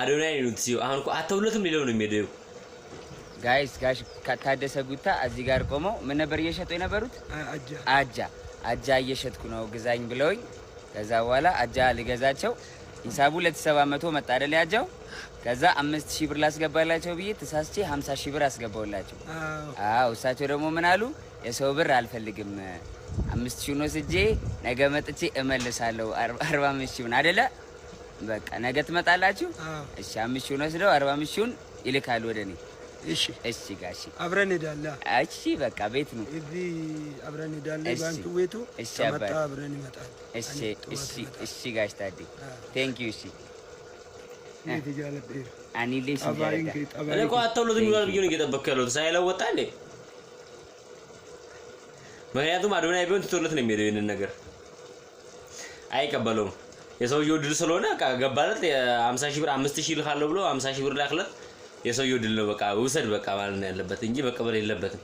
አዶናይ ነው ትሲው አሁን እኮ አተውለትም ሊለው ነው የሚሄደው ጋይስ ከታደሰ ጉታ እዚህ ጋር ቆመው ምን ነበር እየሸጡ የነበሩት አጃ እየሸጥኩ ነው ግዛኝ ብለውኝ ከዛ በኋላ አጃ ልገዛቸው ሂሳቡ 2700 መጣ አይደል ያጃው ከዛ 5000 ብር ላስገባላቸው ብዬ ተሳስቼ 50000 ብር አስገባውላቸው አዎ እሳቸው ደግሞ ምን አሉ የሰው ብር አልፈልግም 5000 ነው ስጄ ነገ መጥቼ እመልሳለሁ 45000 ነው አይደለ በቃ ነገ ትመጣላችሁ እሺ 5000 ነው ስለው 45000 ይልካሉ ወደኔ እሺ ጋሺ አብረን ሄዳለን እሺ በቃ ቤት ነው እዚህ አብረን ሄዳለን ባንቱ ቤቱ መጣ አብረን ይመጣል እሺ ጋሽ ታዲ ቴንክ ዩ እሺ ይተጃለብ አኒሌሽ እኮ አተውለት የሚባል ቢሆን እየጠበቀ ያለው ሳይለወጣ እንዴ ምክንያቱም አዶናይ ቢሆን ትቶለት ነው የሚሄደው ይሄንን ነገር አይቀበለውም የሰውየው ድል ስለሆነ ገባለት 50000 ብር 5000 ልካለው ብሎ 50000 ብር ላክለት የሰውየው ድል ነው በቃ ውሰድ በቃ ማለት ነው ያለበት እንጂ መቀበል የለበትም